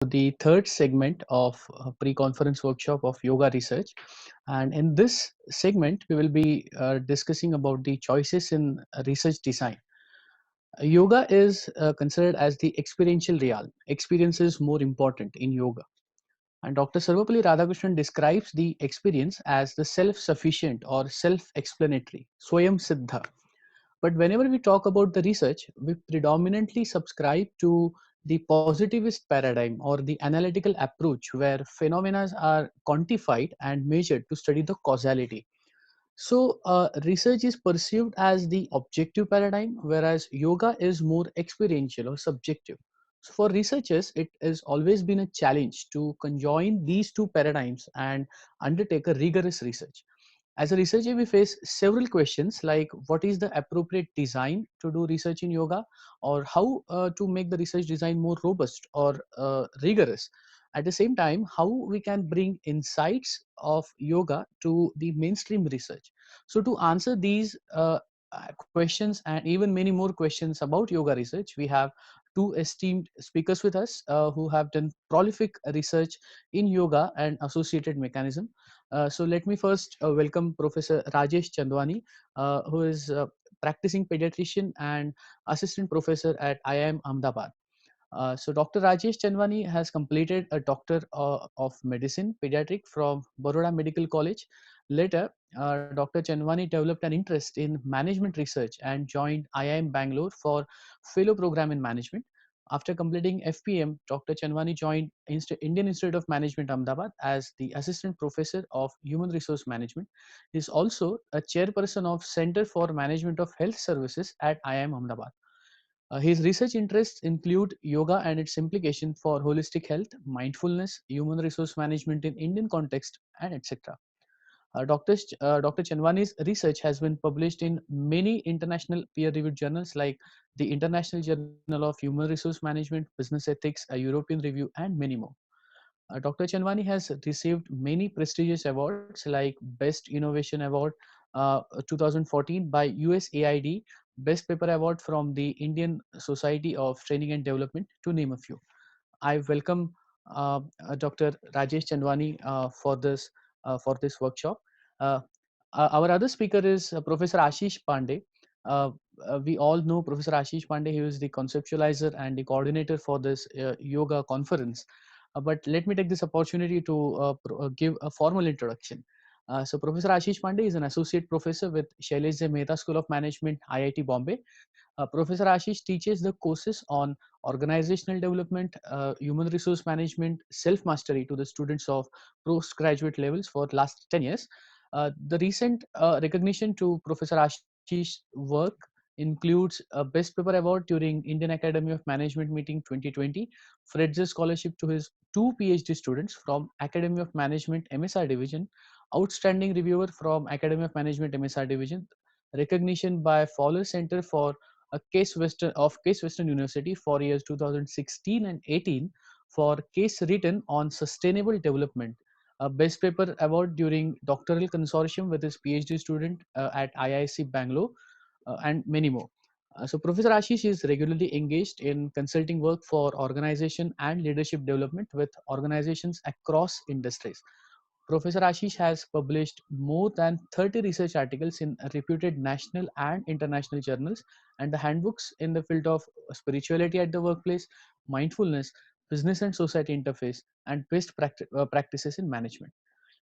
the third segment of pre-conference workshop of yoga research. And in this segment, we will be discussing about the choices in research design. Yoga is considered as the experiential realm. Experience is more important in yoga. And Dr. Sarvapalli Radhakrishnan describes the experience as the self-sufficient or self-explanatory, Swayam Siddha. But whenever we talk about the research, we predominantly subscribe to the positivist paradigm or the analytical approach where phenomena are quantified and measured to study the causality. So, research is perceived as the objective paradigm, whereas yoga is more experiential or subjective. So, for researchers, it has always been a challenge to conjoin these two paradigms and undertake a rigorous research. As a researcher, we face several questions like what is the appropriate design to do research in yoga, or how to make the research design more robust or rigorous. At the same time, how we can bring insights of yoga to the mainstream research. So, to answer these questions and even many more questions about yoga research, we have two esteemed speakers with us who have done prolific research in yoga and associated mechanism. So let me first welcome Professor Rajesh Chandwani, who is a practicing pediatrician and assistant professor at IIM Ahmedabad. So Dr. Rajesh Chandwani has completed a Doctor of Medicine Pediatric from Baroda Medical College. Later, Dr. Chandwani developed an interest in management research and joined IIM Bangalore for fellow program in management. After completing FPM, Dr. Chandwani joined Indian Institute of Management Ahmedabad as the assistant professor of human resource management. He is also a chairperson of Center for Management of Health Services at IIM Ahmedabad. His research interests include yoga and its implication for holistic health, mindfulness, human resource management in Indian context, and etc. Dr. Chanwani's research has been published in many international peer-reviewed journals like the International Journal of Human Resource Management, Business Ethics, a European Review, and many more. Dr. Chanwani has received many prestigious awards like Best Innovation Award 2014 by USAID, Best Paper Award from the Indian Society of Training and Development, to name a few. I welcome Dr. Rajesh Chandwani for this workshop. Uh, our other speaker is Professor Ashish Pandey. Uh, we all know Professor Ashish Pandey. He is the conceptualizer and the coordinator for this yoga conference. But let me take this opportunity to give a formal introduction. So Professor Ashish Pandey is an associate professor with Shailesh Mehta School of Management, IIT Bombay. Professor Ashish teaches the courses on organizational development, human resource management, self-mastery to the students of postgraduate levels for last 10 years. The recent recognition to Professor Ashish's work includes a Best Paper Award during Indian Academy of Management meeting 2020, Fredzer Scholarship to his two PhD students from Academy of Management MSR Division, Outstanding Reviewer from Academy of Management MSR Division, recognition by Fowler Center for Case Western University for years 2016 and 18 for case written on sustainable development. A Best Paper Award during doctoral consortium with his PhD student at IIC Bangalore, and many more. So Professor Ashish is regularly engaged in consulting work for organization and leadership development with organizations across industries. Professor Ashish has published more than 30 research articles in reputed national and international journals and the handbooks in the field of spirituality at the workplace, mindfulness, business and society interface, and practices in management.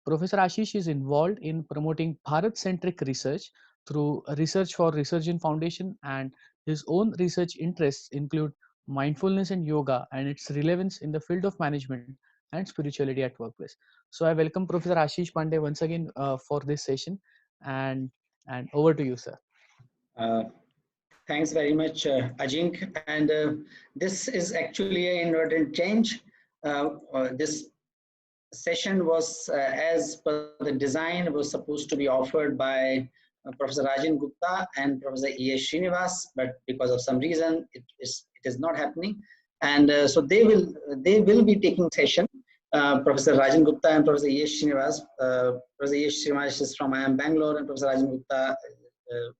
Professor Ashish is involved in promoting Bharat-centric research through Research for Resurgent Foundation, and his own research interests include mindfulness and yoga and its relevance in the field of management and spirituality at workplace. So I welcome Professor Ashish Pandey once again for this session, and over to you, sir. Uh, Thanks very much, Ajink. And this is actually an inadvertent change. This session was, as per the design, was supposed to be offered by Professor Rajan Gupta and Professor E.S. Srinivas, but because of some reason, it is not happening. And so they will be taking session. Professor Rajan Gupta and Professor E.S. Srinivas. Professor E.S. Srinivas is from IIM Bangalore, and Professor Rajan Gupta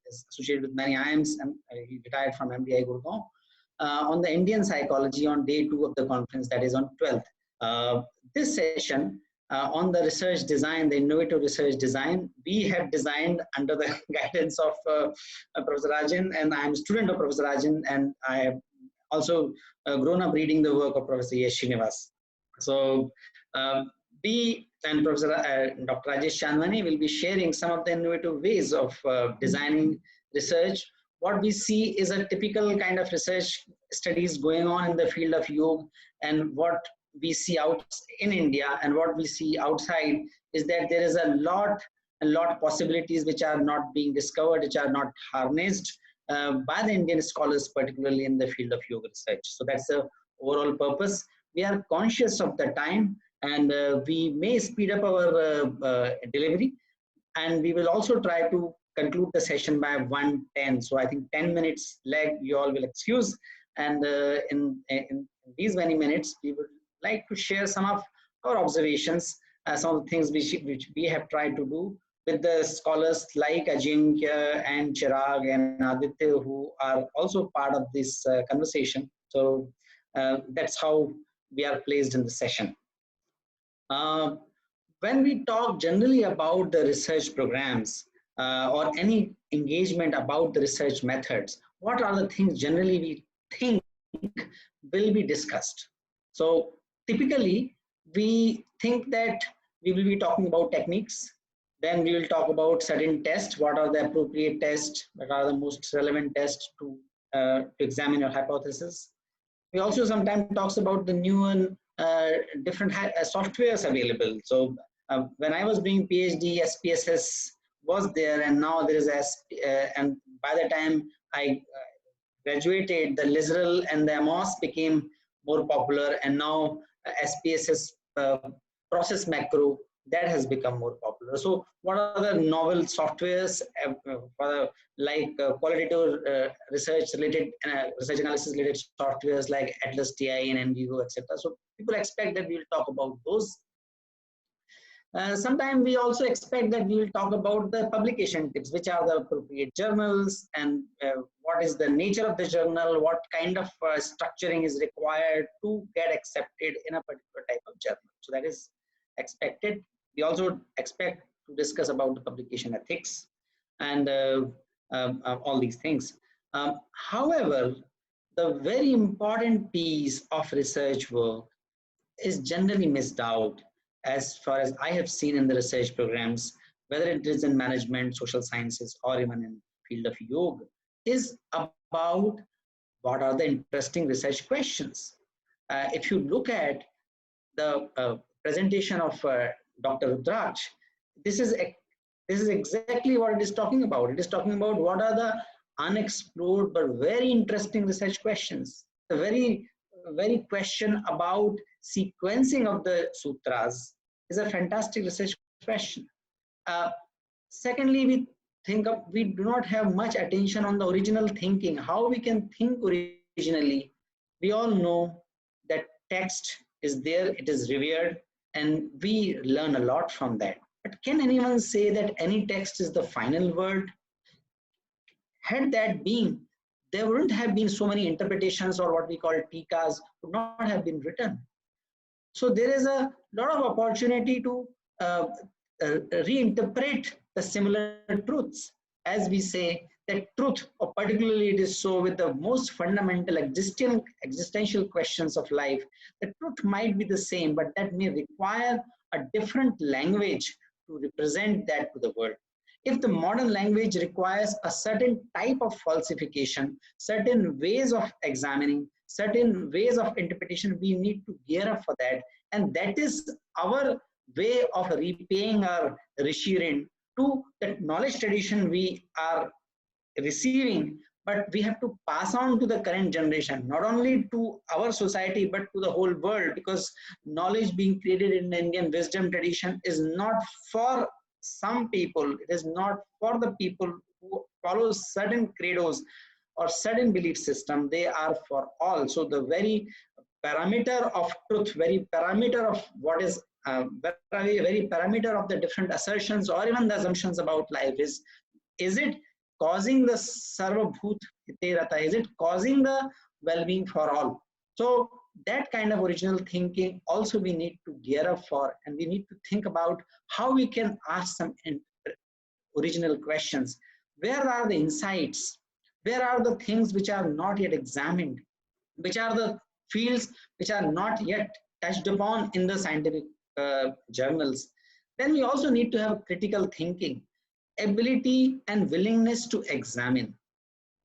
is associated with many IIMs, and he retired from MDI Gurgaon. on the Indian psychology on day 2 of the conference, that is on 12th. This session on the research design, the innovative research design, we have designed under the guidance of Professor Rajan, and I am a student of Professor Rajan, and I have also grown up reading the work of Professor Yesh Srinivas. So we and Professor Dr. Rajesh Chandwani will be sharing some of the innovative ways of designing research. What we see is a typical kind of research studies going on in the field of yoga, and what we see out in India and what we see outside is that there is a lot possibilities which are not being discovered, which are not harnessed by the Indian scholars, particularly in the field of yoga research. So that's the overall purpose. We are conscious of the time, and we may speed up our delivery, and we will also try to conclude the session by 1:10. So I think 10 minutes lag you all will excuse, and in these many minutes we would like to share some of our observations, some of the things which we have tried to do with the scholars like Ajinkya and Chirag and Aditya, who are also part of this conversation. So that's how we are placed in the session. When we talk generally about the research programs or any engagement about the research methods, what are the things generally we think will be discussed? So typically, we think that we will be talking about techniques. Then we will talk about certain tests. What are the appropriate tests? What are the most relevant tests to examine your hypothesis? We also sometimes talks about the new and different softwares available. So when I was doing PhD, SPSS was there, and now there is and by the time I graduated, the Lizral and the Amos became more popular, and now SPSS process macro, that has become more popular. So what are the novel softwares like qualitative research related research analysis related softwares like Atlas TI and NGO, etc. So people expect that we will talk about those. Sometimes we also expect that we will talk about the publication tips, which are the appropriate journals, and what is the nature of the journal, what kind of structuring is required to get accepted in a particular type of journal. So that is expected. We also expect to discuss about the publication ethics and all these things. However, the very important piece of research work is generally missed out as far as I have seen in the research programs, whether it is in management, social sciences, or even in field of yoga, is about what are the interesting research questions. If you look at the presentation of Dr. Rudraksh, this is exactly what it is talking about. It is talking about what are the unexplored but very interesting research questions. The very question about sequencing of the sutras is a fantastic research question. Secondly, we do not have much attention on the original thinking, how we can think originally. We all know that text is there, it is revered, and we learn a lot from that. But can anyone say that any text is the final word? Had that been, there wouldn't have been so many interpretations, or what we call tikas would not have been written. So there is a lot of opportunity to reinterpret the similar truths. As we say that truth, or particularly it is so with the most fundamental existential questions of life, the truth might be the same, but that may require a different language to represent that to the world. If the modern language requires a certain type of falsification, certain ways of examining, certain ways of interpretation, we need to gear up for that. And that is our way of repaying our Rishi to the knowledge tradition we are receiving, but we have to pass on to the current generation, not only to our society, but to the whole world, because knowledge being created in the Indian wisdom tradition is not for some people, it is not for the people who follow certain credos or certain belief system, they are for all. So the very parameter of truth, very parameter of what is very parameter of the different assertions or even the assumptions about life is it causing the sarvabhoot ite rata, is it causing the well-being for all. So that kind of original thinking also we need to gear up for, and we need to think about how we can ask some original questions. Where are the insights? Where are the things which are not yet examined? Which are the fields which are not yet touched upon in the scientific journals? Then we also need to have critical thinking, ability and willingness to examine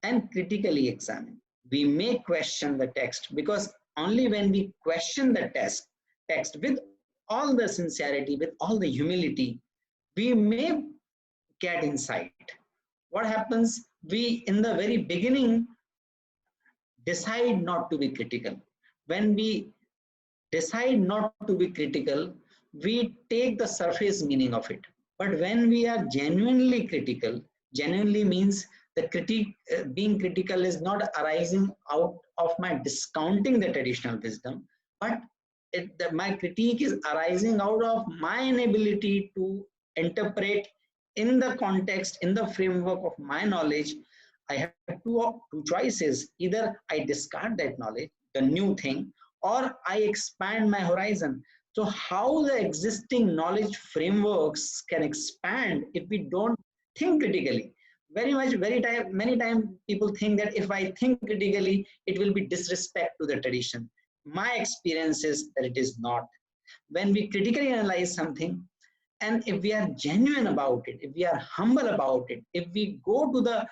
and critically examine. We may question the text, because only when we question the text with all the sincerity, with all the humility, we may get insight. What happens? We, in the very beginning, decide not to be critical. When we decide not to be critical, we take the surface meaning of it. But when we are genuinely critical, genuinely means the being critical is not arising out of my discounting the traditional wisdom, but my critique is arising out of my inability to interpret in the context, in the framework of my knowledge. I have two choices. Either I discard that knowledge, the new thing, or I expand my horizon. So how the existing knowledge frameworks can expand if we don't think critically? Many times people think that if I think critically, it will be disrespect to the tradition. My experience is that it is not. When we critically analyze something, and if we are genuine about it, if we are humble about it, if we go to the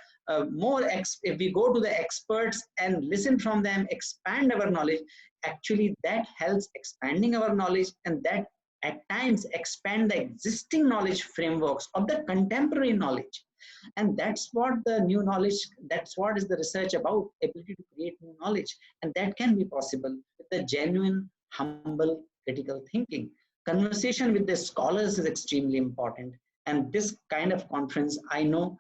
if we go to the experts and listen from them, expand our knowledge, actually that helps expanding our knowledge, and that at times expand the existing knowledge frameworks of the contemporary knowledge. And that's what the new knowledge, that's what is the research about, ability to create new knowledge. And that can be possible with the genuine, humble, critical thinking. Conversation with the scholars is extremely important. And this kind of conference, I know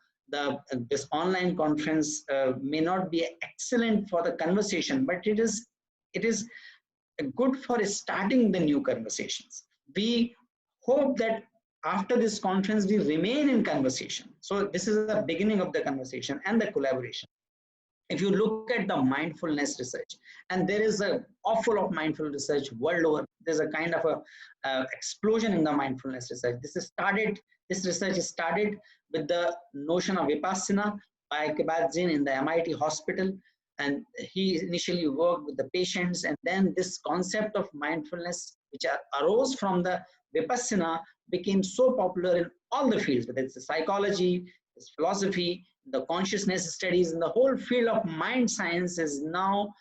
this online conference may not be excellent for the conversation, but it is good for starting the new conversations. We hope that after this conference, we remain in conversation. So this is the beginning of the conversation and the collaboration. If you look at the mindfulness research, and there is an awful of mindful research world over, there's a kind of a explosion in the mindfulness research. This research is started with the notion of vipassana by Kabat-Zinn in the MIT hospital, and he initially worked with the patients, and then this concept of mindfulness, which arose from the vipassana, became so popular in all the fields, whether it's the psychology, it's philosophy, the consciousness studies, and the whole field of mind science is now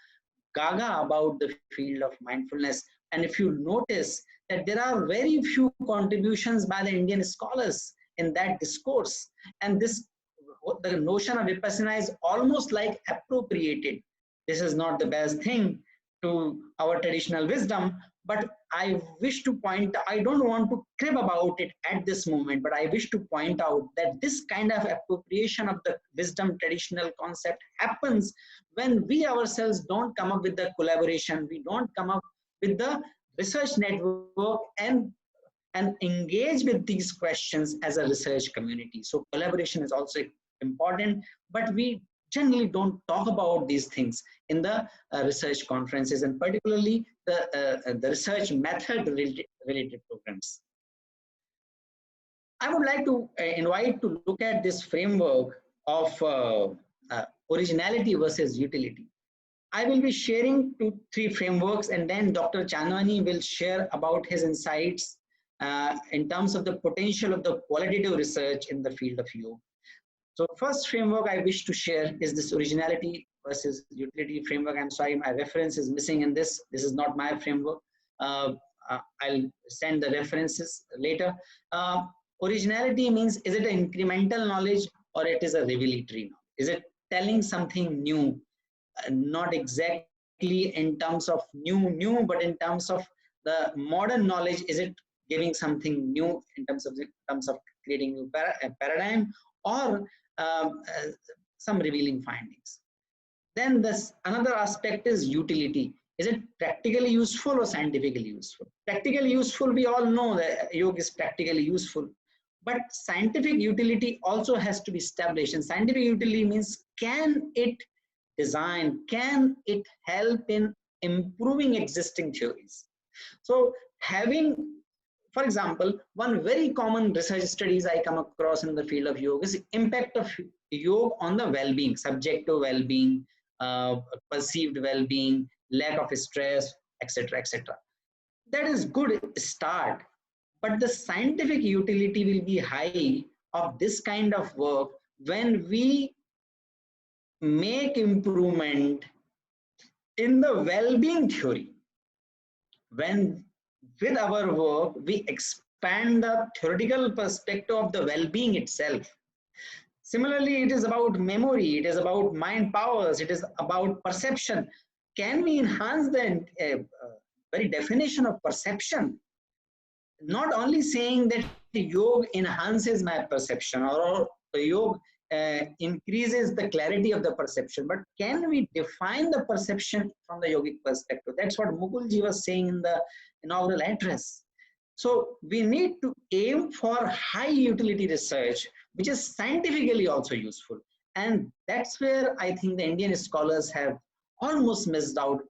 gaga about the field of mindfulness. And if you notice that there are very few contributions by the Indian scholars in that discourse, and the notion of vipassana is almost like appropriated. This is not the best thing to our traditional wisdom, but I wish to point, I don't want to crib about it at this moment, but I wish to point out that this kind of appropriation of the wisdom traditional concept happens when we ourselves don't come up with the collaboration, we don't come up with the research network and engage with these questions as a research community. So collaboration is also important, but we generally don't talk about these things in the research conferences, and particularly the research method related programs. I would like to invite to look at this framework of originality versus utility. I will be sharing 2-3 frameworks, and then Dr. Chandwani will share about his insights in terms of the potential of the qualitative research in the field of yoga. So first framework I wish to share is this originality versus utility framework. I'm sorry, my reference is missing in this. This is not my framework. I'll send the references later. Originality means, is it an incremental knowledge or it is a revelatory knowledge? Is it telling something new? Not exactly in terms of new, but in terms of the modern knowledge, is it giving something new in terms of creating new paradigm, or some revealing findings? Then this another aspect is utility. Is it practically useful or scientifically useful? Practically useful, we all know that yoga is practically useful, but scientific utility also has to be established. And scientific utility means, can it design, can it help in improving existing theories? So having, for example, one very common research studies I come across in the field of yoga is impact of yoga on the well-being, subjective well-being, perceived well-being, lack of stress, etc., etc. That is good start, but the scientific utility will be high of this kind of work when we make improvement in the well-being theory, when with our work we expand the theoretical perspective of the well-being itself. Similarly, it is about memory, it is about mind powers, it is about perception. Can we enhance the very definition of perception? Not only saying that yoga enhances my perception, or the yoga increases the clarity of the perception, but can we define the perception from the yogic perspective? That's what Mukulji was saying in the inaugural address. So we need to aim for high utility research, which is scientifically also useful. And that's where I think the Indian scholars have almost missed out,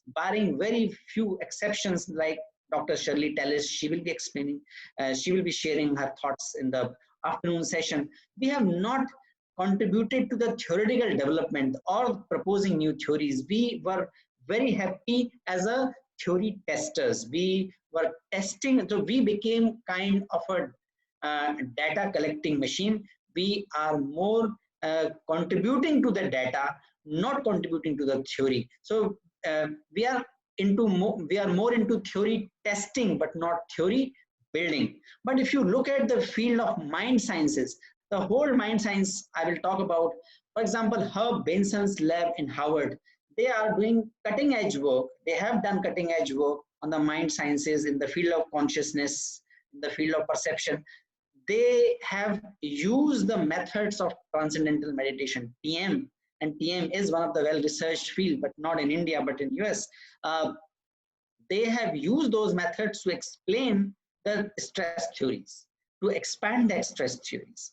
barring very few exceptions like Dr. Shirley Tellis. She will be explaining, she will be sharing her thoughts in the afternoon session. We have not contributed to the theoretical development or proposing new theories. We were very happy as a theory testers. We were testing, so we became kind of a data collecting machine. We are more contributing to the data, not contributing to the theory. So we are more into theory testing, but not theory building. But if you look at the field of mind sciences, the whole mind science I will talk about, for example, Herb Benson's lab in Harvard, they are doing cutting edge work. They have done cutting edge work on the mind sciences in the field of consciousness, in the field of perception. They have used the methods of transcendental meditation, TM, and TM is one of the well-researched field, but not in India, but in US. They have used those methods to explain the stress theories, to expand the stress theories.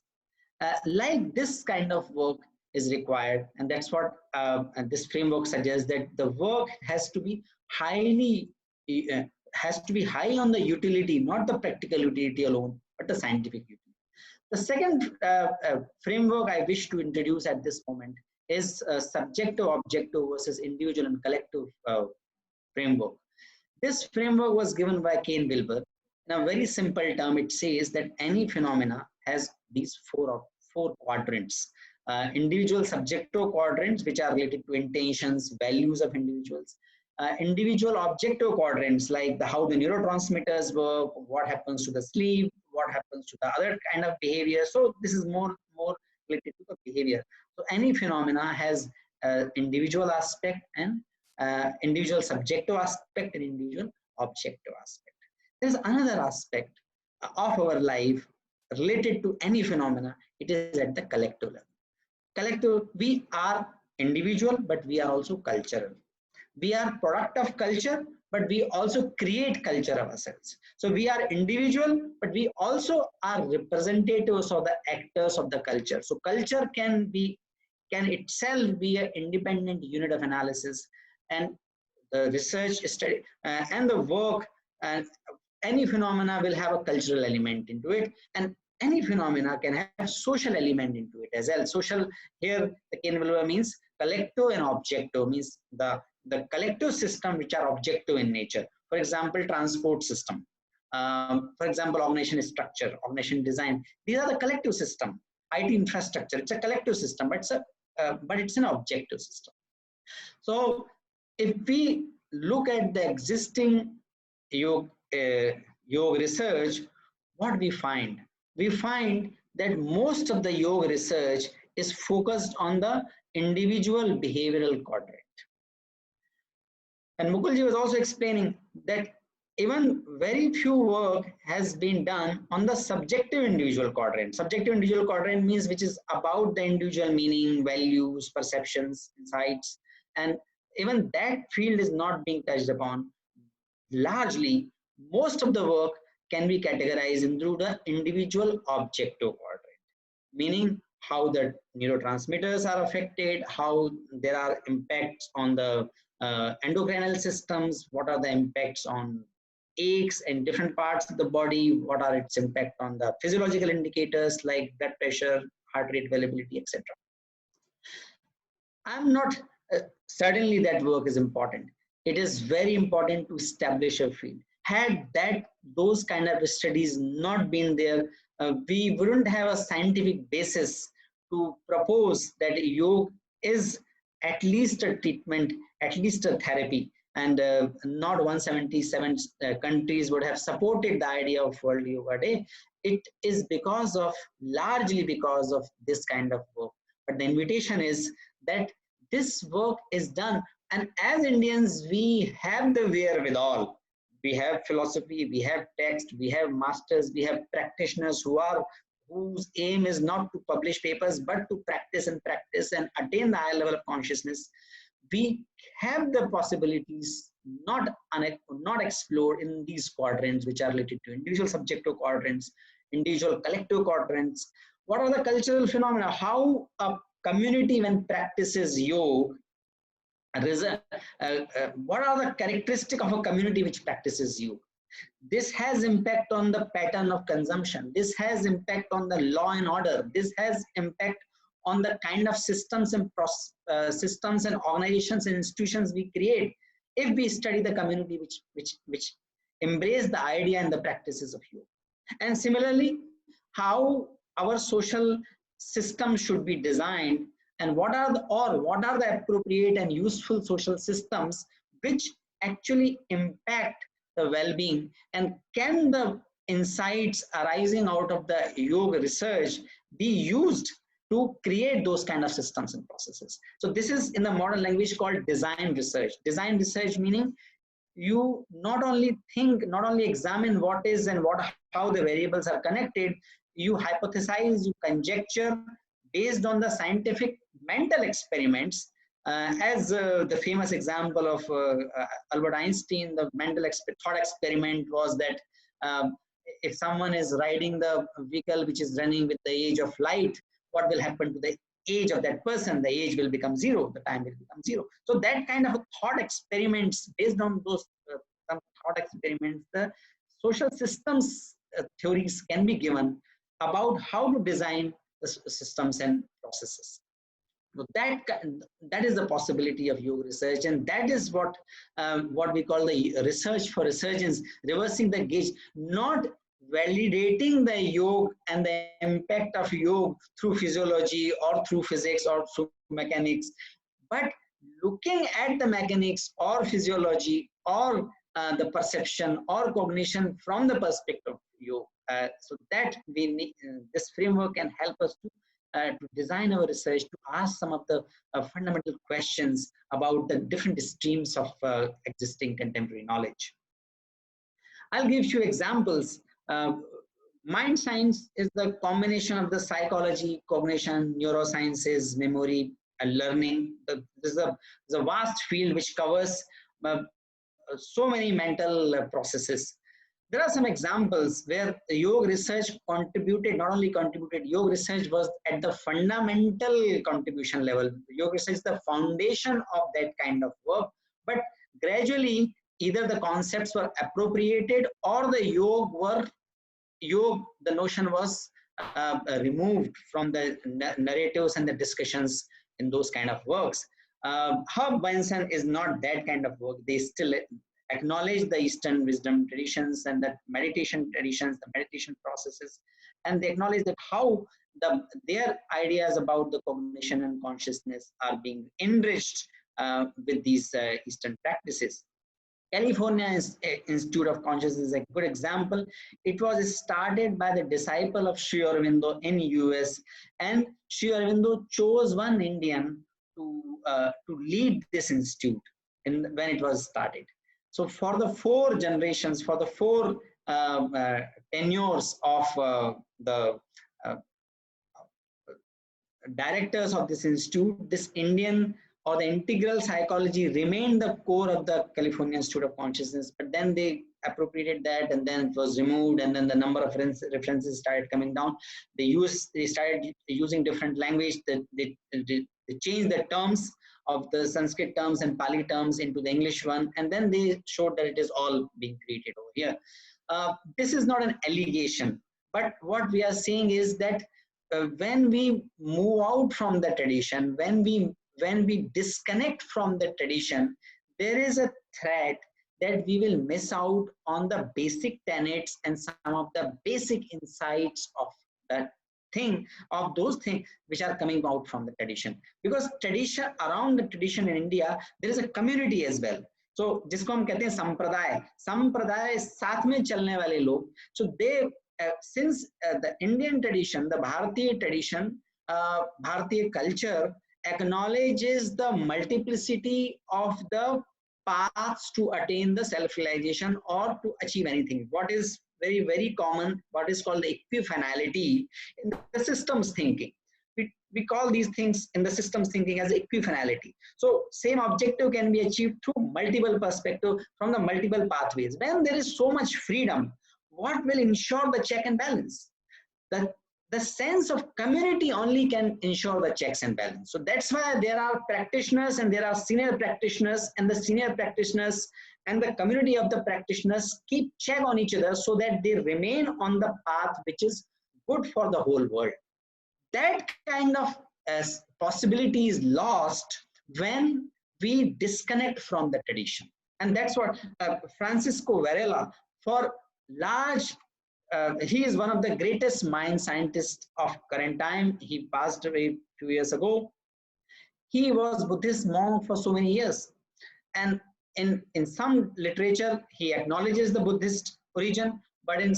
Like this kind of work is required, and that's what and this framework suggests, that the work has to be uh, high on the utility, not the practical utility alone, but the scientific utility. The second framework I wish to introduce at this moment is subjective objective versus individual and collective framework. This framework was given by Kane Wilber. In a very simple term, it says that any phenomena has these four quadrants. Individual subjective quadrants, which are related to intentions, values of individuals. Individual objective quadrants, like how the neurotransmitters work, what happens to the sleep, what happens to the other kind of behavior. So this is more related to the behavior. So any phenomena has individual aspect and individual subjective aspect and individual objective aspect. There is another aspect of our life related to any phenomena. It is at the collective level. Collective, we are individual, but we are also cultural. We are product of culture, but we also create culture of ourselves. So we are individual, but we also are representatives of the actors of the culture. So culture can itself be an independent unit of analysis, and the research study and the work, and any phenomena will have a cultural element into it, and any phenomena can have social element into it as well. Social here, the Kane means collective and objective, means the collective system which are objective in nature. For example, transport system. For example, organization structure, organization design. These are the collective system. IT infrastructure, it's a collective system, but it's an objective system. So if we look at the existing yoga research, what we find? We find that most of the yoga research is focused on the individual behavioral quadrant. And Mukulji was also explaining that even very few work has been done on the subjective individual quadrant. Subjective individual quadrant means which is about the individual meaning, values, perceptions, insights, and even that field is not being touched upon. Largely, most of the work can be categorized into the individual objective quadrant, meaning how the neurotransmitters are affected, how there are impacts on the endocrinal systems, what are the impacts on aches in different parts of the body, what are its impact on the physiological indicators like blood pressure, heart rate variability, etc. I'm not certainly that work is important. It is very important to establish a field. Had that those kind of studies not been there, we wouldn't have a scientific basis to propose that yoga is at least a treatment, at least a therapy, and not 177 countries would have supported the idea of World Yoga Day. It is because of largely because of this kind of work. But the invitation is that this work is done, and as Indians we have the wherewithal. We have philosophy, we have text, we have masters, we have practitioners whose aim is not to publish papers but to practice and attain the higher level of consciousness. We have the possibilities not explored in these quadrants, which are related to individual subjective quadrants, individual collective quadrants. What are the cultural phenomena? How a community when practices yoga, what are the characteristics of a community which practices yoga? This has impact on the pattern of consumption. This has impact on the law and order. This has impact on the kind of systems and systems and organizations and institutions we create if we study the community which embrace the idea and the practices of yoga. And similarly, how our social system should be designed, and what are the appropriate and useful social systems which actually impact the well-being, and can the insights arising out of the yoga research be used to create those kind of systems and processes. So this is in the modern language called design research. Design research meaning you not only think, not only examine what is and how the variables are connected, you hypothesize, you conjecture based on the scientific mental experiments, as the famous example of Albert Einstein. The mental thought experiment was that if someone is riding the vehicle which is running with the age of light, what will happen to the age of that person? The age will become zero, the time will become zero. So that kind of thought experiments, based on those some thought experiments, the social systems theories can be given about how to design the systems and processes. So that is the possibility of yoga research, and that is what we call the research for resurgence, reversing the gauge, not validating the yoga and the impact of yoga through physiology or through physics or through mechanics, but looking at the mechanics or physiology or the perception or cognition from the perspective of yoga. So that we need, this framework can help us to design our research, to ask some of the fundamental questions about the different streams of existing contemporary knowledge. I'll give you examples. Mind science is the combination of the psychology, cognition, neurosciences, memory, and learning. This is a vast field which covers so many mental processes. There are some examples where the yoga research contributed, not only contributed, yoga research was at the fundamental contribution level. Yoga research is the foundation of that kind of work, but gradually either the concepts were appropriated or the notion was removed from the narratives and the discussions in those kind of works. Herb Benson is not that kind of work. They still acknowledge the Eastern wisdom traditions and the meditation traditions, the meditation processes, and they acknowledge that how their ideas about the cognition and consciousness are being enriched with these Eastern practices. California Institute of Consciousness is a good example. It was started by the disciple of Sri Aurobindo in US, and Sri Aurobindo chose one Indian to lead this institute when it was started. So for the 4 generations, for the 4 tenures of the directors of this institute, this Indian or the integral psychology remained the core of the California Institute of Consciousness, but then they appropriated that, and then it was removed, and then the number of references started coming down. They started using different language. They changed the terms of the Sanskrit terms and Pali terms into the English one, and then they showed that it is all being created over here. This is not an allegation, but what we are saying is that when we move out from the tradition, when we disconnect from the tradition, there is a threat that we will miss out on the basic tenets and some of the basic insights of that thing, of those things which are coming out from the tradition. Because tradition, around the tradition in India, there is a community as well. So जिसको हम कहते हैं संप्रदाय साथ में चलने वाले लोग. So they since the Indian tradition, the Bharatiya tradition, Bharatiya culture acknowledges the multiplicity of the paths to attain the self-realization or to achieve anything. What is very, very common, what is called the equifinality in the systems thinking. We call these things in the systems thinking as equifinality. So same objective can be achieved through multiple perspectives from the multiple pathways. When there is so much freedom, what will ensure the check and balance? The sense of community only can ensure the checks and balance. So that's why there are practitioners and there are senior practitioners, and the senior practitioners and the community of the practitioners keep check on each other so that they remain on the path which is good for the whole world. That kind of possibility is lost when we disconnect from the tradition. And that's what Francisco Varela, for large, he is one of the greatest mind scientists of current time. He passed away a few years ago. He was Buddhist monk for so many years. And in some literature, he acknowledges the Buddhist origin, but in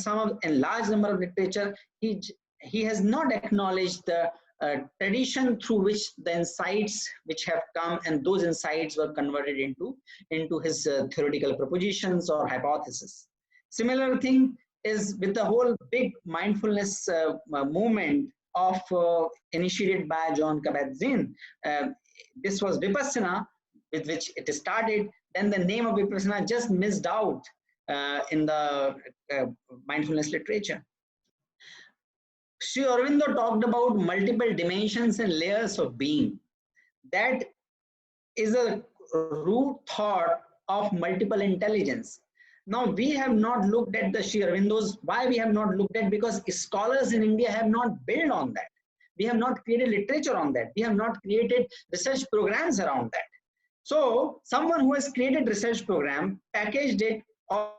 large number of literature, he has not acknowledged the tradition through which the insights which have come, and those insights were converted into his theoretical propositions or hypotheses. Similar thing is with the whole big mindfulness movement of initiated by John Kabat-Zinn. This was Vipassana, with which it started. Then the name of Vipassana just missed out in the mindfulness literature. Sri Aurobindo talked about multiple dimensions and layers of being. That is a root thought of multiple intelligence. Now, we have not looked at the Sri Aurobindo's. Why we have not looked at? Because scholars in India have not built on that. We have not created literature on that. We have not created research programs around that. So, someone who has created research program, packaged it, or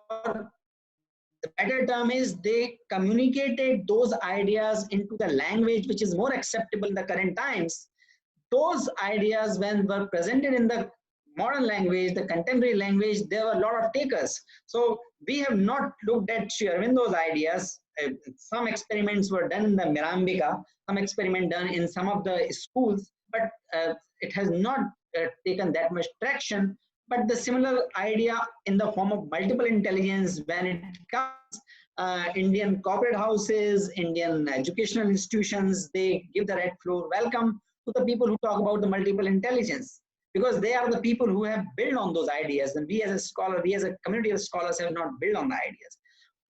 the better term is they communicated those ideas into the language which is more acceptable in the current times. Those ideas, when were presented in the modern language, the contemporary language, there were a lot of takers. So we have not looked at Sri Aurobindo's ideas. Some experiments were done in the Mirambika, some experiment done in some of the schools, but it has not taken that much traction. But the similar idea in the form of multiple intelligence, when it comes, Indian corporate houses, Indian educational institutions, they give the red floor welcome to the people who talk about the multiple intelligence, because they are the people who have built on those ideas. And we as a scholar, we as a community of scholars have not built on the ideas.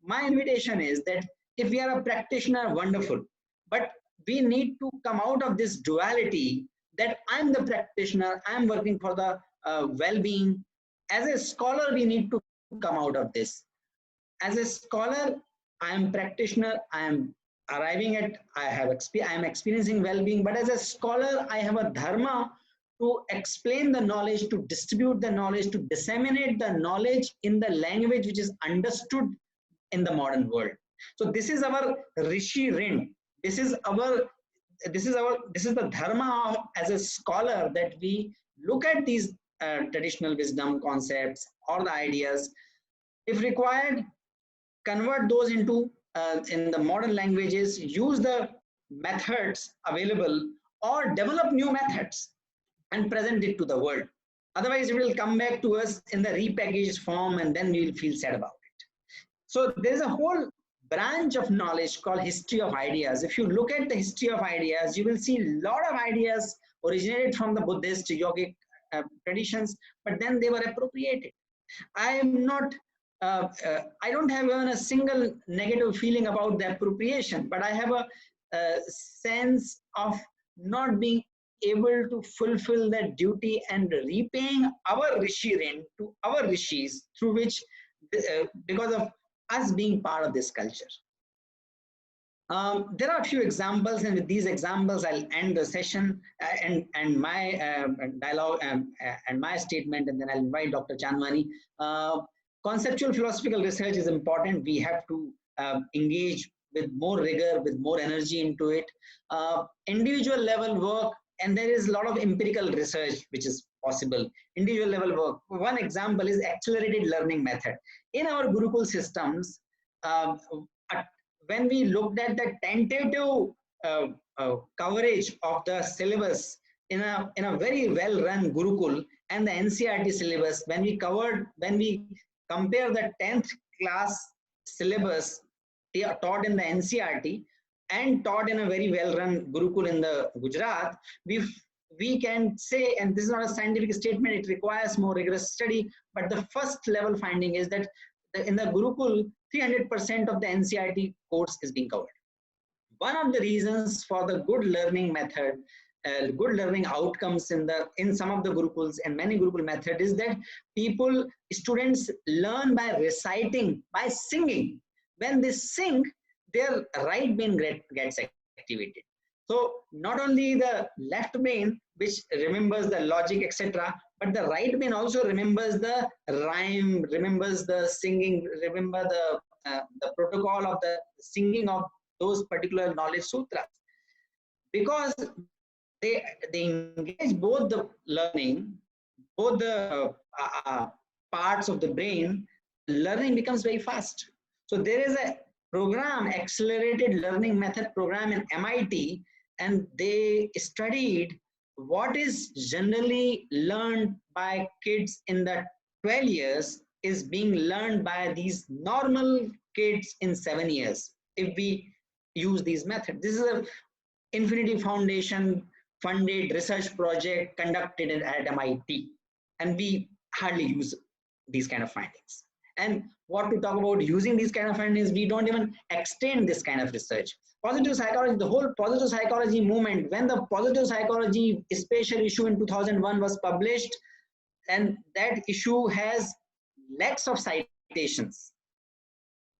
My invitation is that if we are a practitioner, wonderful, but we need to come out of this duality that I'm the practitioner, I'm working for the well-being. As a scholar, we need to come out of this. As a scholar, I am practitioner, I am arriving at, I am experiencing well-being, but as a scholar, I have a dharma to explain the knowledge, to distribute the knowledge, to disseminate the knowledge in the language which is understood in the modern world. So this is our Rishi Rin. This is the dharma as a scholar, that we look at these traditional wisdom concepts or the ideas. If required, convert those into in the modern languages, use the methods available, or develop new methods and present it to the world. Otherwise, it will come back to us in the repackaged form, and then we will feel sad about it. So there's a whole branch of knowledge called history of ideas. If you look at the history of ideas, you will see a lot of ideas originated from the Buddhist yogic traditions, but then they were appropriated. I am not I don't have even a single negative feeling about the appropriation, but I have a sense of not being able to fulfill that duty and repaying our rishi rent to our rishis through which, because of us being part of this culture. There are a few examples, and with these examples, I'll end the session and my dialogue and my statement, and then I'll invite Dr. Chandwani. Conceptual philosophical research is important. We have to engage with more rigor, with more energy into it. Individual level work, and there is a lot of empirical research which is possible. Individual level work. One example is accelerated learning method. In our Gurukul systems, uh, when we looked at the tentative coverage of the syllabus in a very well run Gurukul and the NCERT syllabus, when we compare the 10th class syllabus taught in the NCERT and taught in a very well run Gurukul in the Gujarat, we can say, and this is not a scientific statement, it requires more rigorous study, but the first level finding is that in the Gurukul, 300% of the NCERT course is being covered. One of the reasons for the good learning method, good learning outcomes in some of the Gurukuls and many Gurukul method is that students learn by reciting, by singing. When they sing, their right brain gets activated. So not only the left brain, which remembers the logic, etc., but the right brain also remembers the rhyme, remembers the singing, remember the protocol of the singing of those particular knowledge sutras. Because they engage both the learning, both the parts of the brain, learning becomes very fast. So there is a program, accelerated learning method program in MIT, and they studied what is generally learned by kids in the 12 years is being learned by these normal kids in 7 years if we use these methods. This is a Infinity Foundation funded research project conducted at MIT, and we hardly use these kind of findings. And what to talk about using these kind of findings, we don't even extend this kind of research. Positive psychology, the whole positive psychology movement, when the positive psychology special issue in 2001 was published, and that issue has lakhs of citations.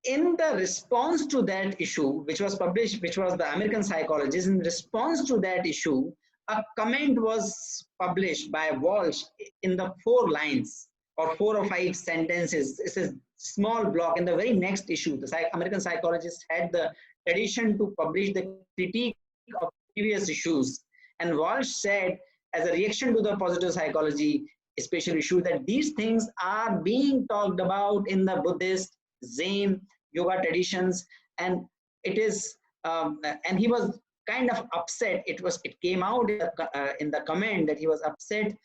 In the response to that issue, which was published, which was the American psychologist, in response to that issue, a comment was published by Walsh in the 4 lines or 4 or 5 sentences. It's a small block. In the very next issue, the American psychologist had the tradition to publish the critique of previous issues. And Walsh said, as a reaction to the positive psychology special issue, that these things are being talked about in the Buddhist, Zen, yoga traditions, and it is, and he was kind of upset. It came out in the comment that he was upset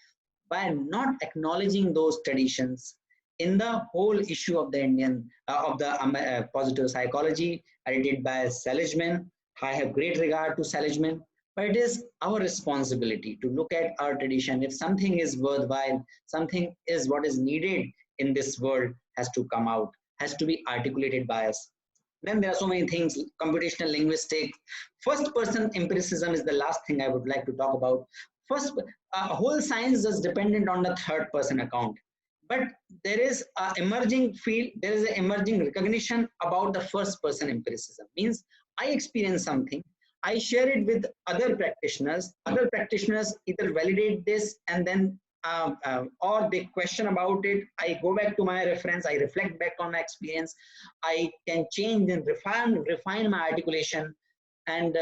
by not acknowledging those traditions in the whole issue of the Indian positive psychology edited by Seligman. I have great regard to Seligman, but it is our responsibility to look at our tradition. If something is worthwhile, something is what is needed in this world, has to come out, has to be articulated by us. Then there are so many things, computational linguistics. First person empiricism is the last thing I would like to talk about. First, whole science is dependent on the third person account. But there is an emerging field, there is an emerging recognition about the first person empiricism. Means I experience something, I share it with other practitioners either validate this and then or they question about it. I go back to my reference, I reflect back on my experience, I can change and refine my articulation, and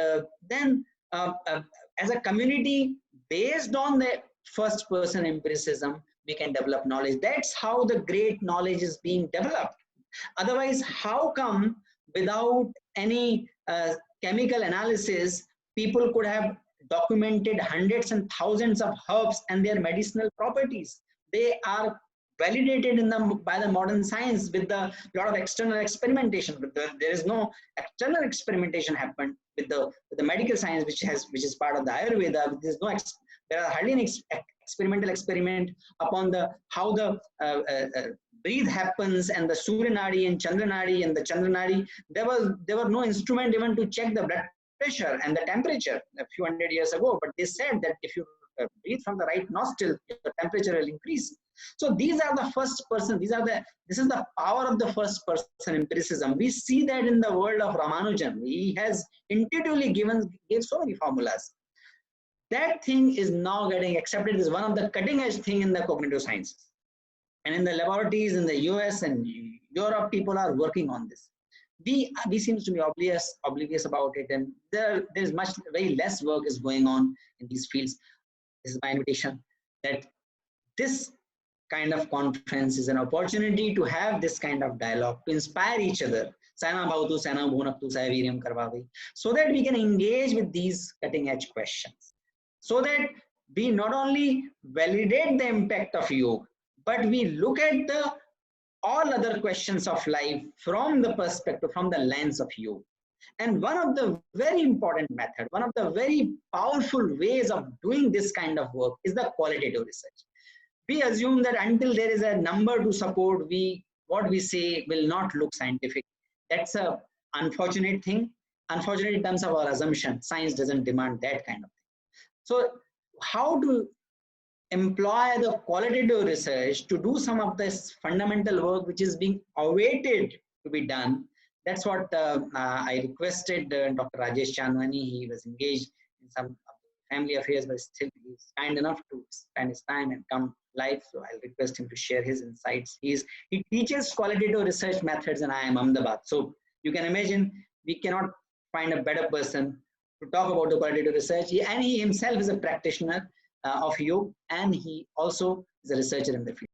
then as a community, based on the first person empiricism, we can develop knowledge. That's how the great knowledge is being developed. Otherwise, how come without any chemical analysis, people could have documented hundreds and thousands of herbs and their medicinal properties? They are validated by the modern science with the lot of external experimentation. But there is no external experimentation happened with the medical science, which is part of the Ayurveda. There are hardly any experimental experiment upon how the breathe happens, and the Surya Nadi and Chandra Nadi and the Chandra Nadi, there were no instrument even to check the blood pressure and the temperature a few hundred years ago. But they said that if you breathe from the right nostril, your temperature will increase. So these are the first person. This is the power of the first person empiricism. We see that in the world of Ramanujan. He has intuitively gave so many formulas. That thing is now getting accepted as one of the cutting edge thing in the cognitive sciences. And in the laboratories in the US and Europe, people are working on this. We seems to be oblivious about it, and there's very less work is going on in these fields. This is my invitation that this kind of conference is an opportunity to have this kind of dialogue, to inspire each other, so that we can engage with these cutting edge questions, so that we not only validate the impact of yoga, but we look at the all other questions of life from the perspective, from the lens of yoga. And one of the very important method, one of the very powerful ways of doing this kind of work is the qualitative research. We assume that until there is a number to support, what we say will not look scientific. That's a unfortunate thing. Unfortunate in terms of our assumption. Science doesn't demand that kind of thing. So how to employ the qualitative research to do some of this fundamental work which is being awaited to be done. That's what I requested Dr. Rajesh Chandwani. He was engaged in some family affairs, but still he's kind enough to spend his time and come live. So I'll request him to share his insights. He teaches qualitative research methods in IIM Ahmedabad. So you can imagine we cannot find a better person to talk about the qualitative research. And he himself is a practitioner of yoga, and he also is a researcher in the field.